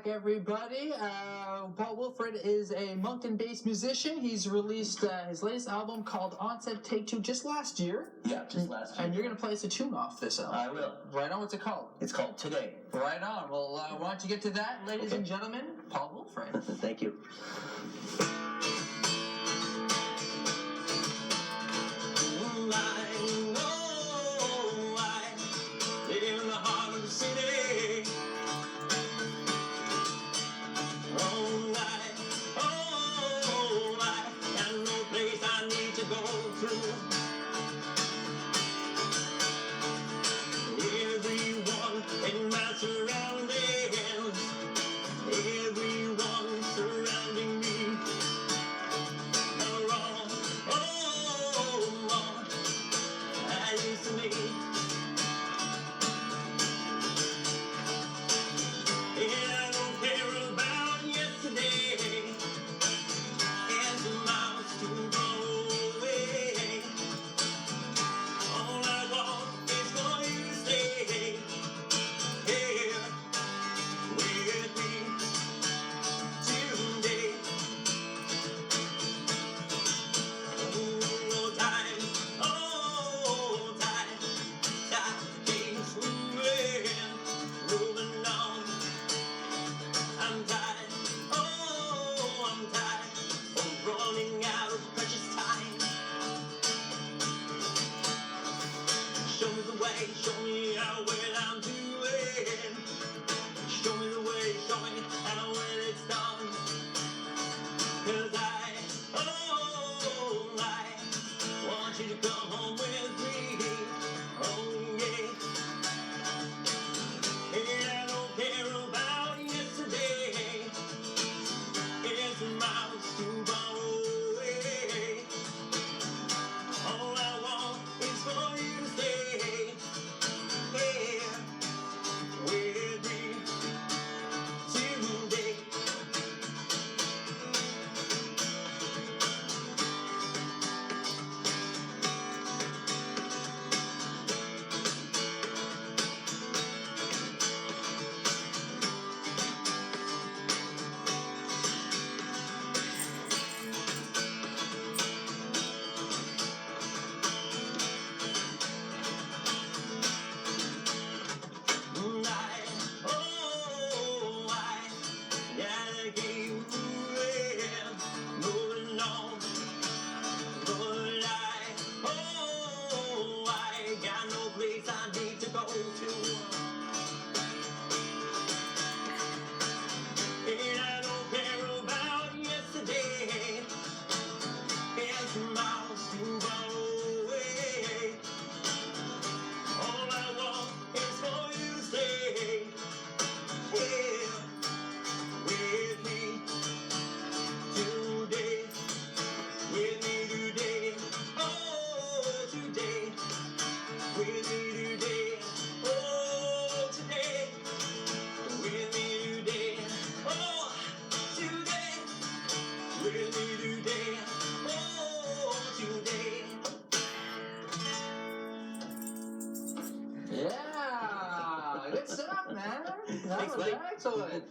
back, everybody. Paul Wilfred is a Moncton-based musician. He's released his latest album called Onset Take Two just last year. Yeah, just last year. And you're going to play us a tune off this album. I will. Right on, what's it called? It's called Today. Right on. Well, why don't you get to that, ladies and gentlemen, Paul Wilfred. Thank you. Yeah, good stuff, man. That was excellent.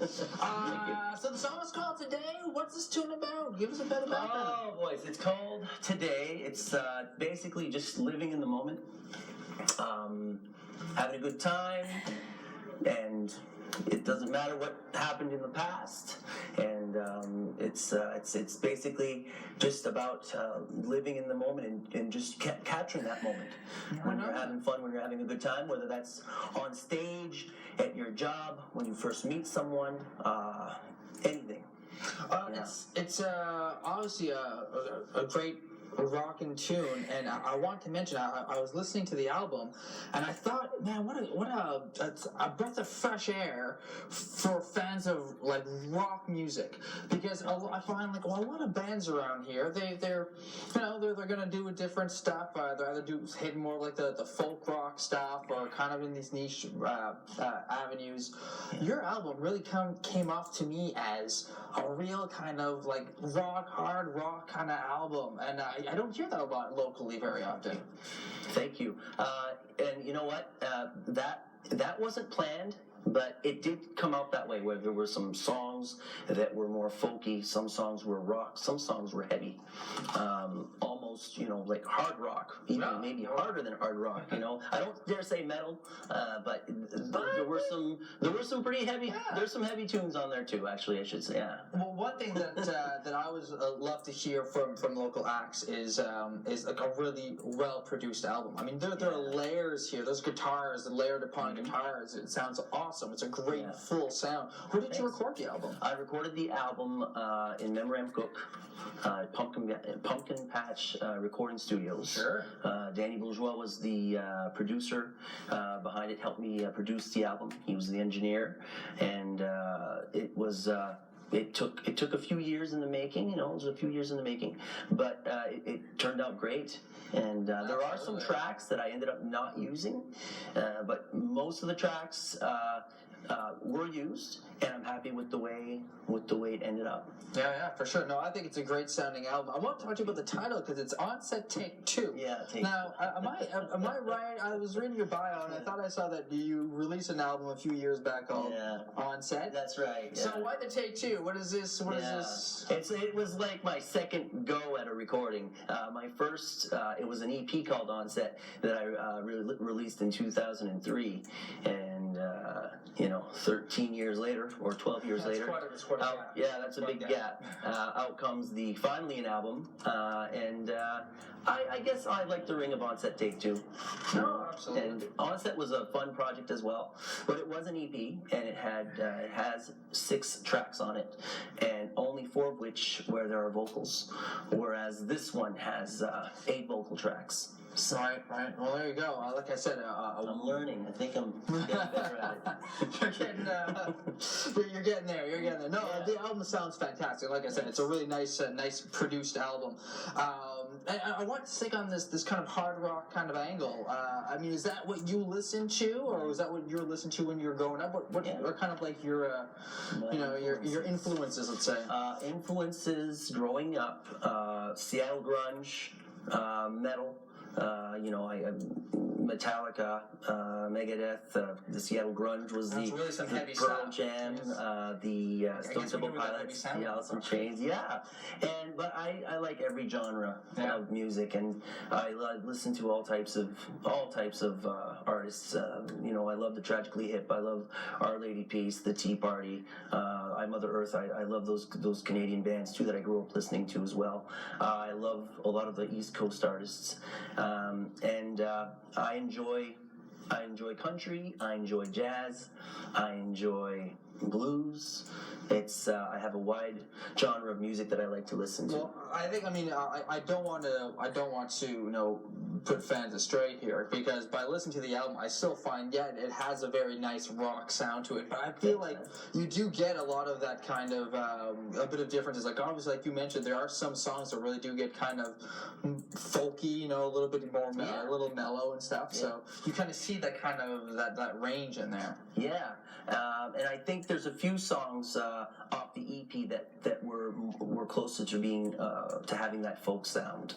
So the song is called Today. What's this tune about? Give us a bit about that. Oh, boys, it's called Today. It's basically just living in the moment, having a good time, and it doesn't matter what happened in the past, and it's basically just about living in the moment and just capturing that moment when you're having fun, when you're having a good time, whether that's on stage, at your job, when you first meet someone, anything. It's obviously a great rockin' tune, and I want to mention I was listening to the album, and I thought, man, what a breath of fresh air for fans of like rock music, because I find like a lot of bands around here they're gonna do a different stuff. They're either hitting more like the folk rock stuff or kind of in these niche avenues. Your album really came off to me as a real kind of like hard rock kind of album, and I don't hear that a lot locally very often. Thank you. And you know what? That that wasn't planned, but it did come out that way, where there were some songs that were more folky, some songs were rock, some songs were heavy, almost, like hard rock, even maybe harder than hard rock. I don't dare say metal, but there were some pretty heavy. There's some heavy tunes on there too, actually, I should say. Yeah. Well, one thing that that I always love to hear from local acts is like a really well produced album. I mean, there are layers here. There's guitars and layered upon guitars. It sounds awesome. It's a great full sound. Who did you record the album? I recorded the album in Memram Cook, Pumpkin Patch Recording Studios. Sure. Danny Bourgeois was the producer behind it. Helped me produce the album. He was the engineer, and it was. It took a few years in the making, it was a few years in the making, but it turned out great. And there are some tracks that I ended up not using, but most of the tracks were used, and I'm happy with the way it ended up. Yeah, for sure. No, I think it's a great sounding album. I want to talk to you about the title because it's Onset Take 2. Yeah, Take 2. Now, am I right? I was reading your bio, and I thought I saw that you released an album a few years back called Onset. That's right. Yeah. So why the Take 2? What is this? What is this? It was like my second go at a recording. My first, it was an EP called Onset that I released in 2003, and 13 years later or 12 years later, that's a big gap. Out comes the Finally an album, and I guess I like the ring of Onset Take 2. No, absolutely. And Onset was a fun project as well, but it was an EP, and it has 6 tracks on it, and only 4 of which where there are vocals, whereas this one has 8 vocal tracks. So, right. Well, there you go. Like I said, I'm learning. I think I'm getting better at it. You're getting there. No, the album sounds fantastic. Like I said, it's a really nice produced album. And I want to stick on this kind of hard rock kind of angle. I mean, is that what you listen to, or was that what you were listening to when you were growing up? What are kind of like your your influences? Let's say influences growing up. Seattle grunge, metal. Metallica, Megadeth, the Seattle grunge was the Pearl Jam, the Stone Temple Pilots, the Alice in Chains, but I like every genre of music, and I listen to all types of artists. I love the Tragically Hip, I love Our Lady Peace, the Tea Party, I Mother Earth. I love those Canadian bands too that I grew up listening to as well. I love a lot of the East Coast artists, and I enjoy country, I enjoy jazz, I enjoy blues. It's I have a wide genre of music that I like to listen to. Well, I don't want to put fans astray here, because by listening to the album I still find it has a very nice rock sound to it, but I feel like you do get a lot of that kind of a bit of differences. Like obviously, like you mentioned, there are some songs that really do get kind of folky, a little bit more a little mellow and stuff. So you kind of see that kind of that range in there. Yeah. And I think there's a few songs off the EP that were closer to being to having that folk sound.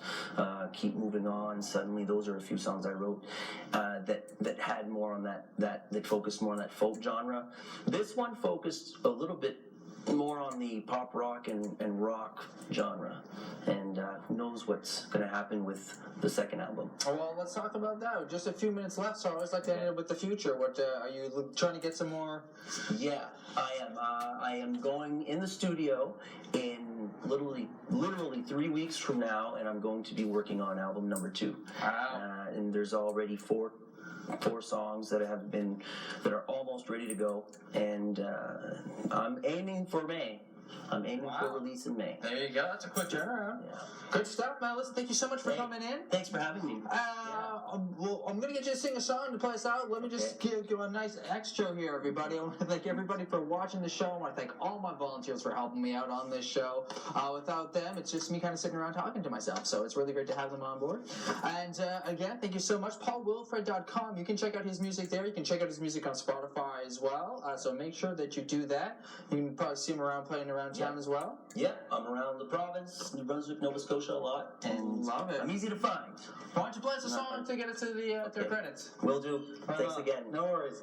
Keep Moving On, Suddenly, those are a few songs I wrote that had more on that focused more on that folk genre. This one focused a little bit more on the pop rock and rock genre, and who knows what's going to happen with the second album. Well, let's talk about that. Just a few minutes left, so I always like to end it with the future. What are you trying to get some more? Yeah, I am. I am going in the studio in literally 3 weeks from now, and I'm going to be working on album number 2. Wow. And there's already 4 songs that are almost ready to go, and I'm aiming for May. I'm aiming for release in May. There you go. That's a quick turnaround. Yeah. Good stuff, man. Listen, thank you so much for coming in. Thanks for having me. Well, I'm going to get you to sing a song to play us out. Let me just give a nice extra here, everybody. I want to thank everybody for watching the show. I want to thank all my volunteers for helping me out on this show. Without them, it's just me kind of sitting around talking to myself. So it's really great to have them on board. And again, thank you so much. PaulWilfred.com. You can check out his music there. You can check out his music on Spotify as well. So make sure that you do that. You can probably see him playing around around town as well? Yeah, I'm around the province, New Brunswick, Nova Scotia a lot, and Love it. I'm easy to find. Why don't you play us a song to get us to the credits? Will do. Thanks again. No worries.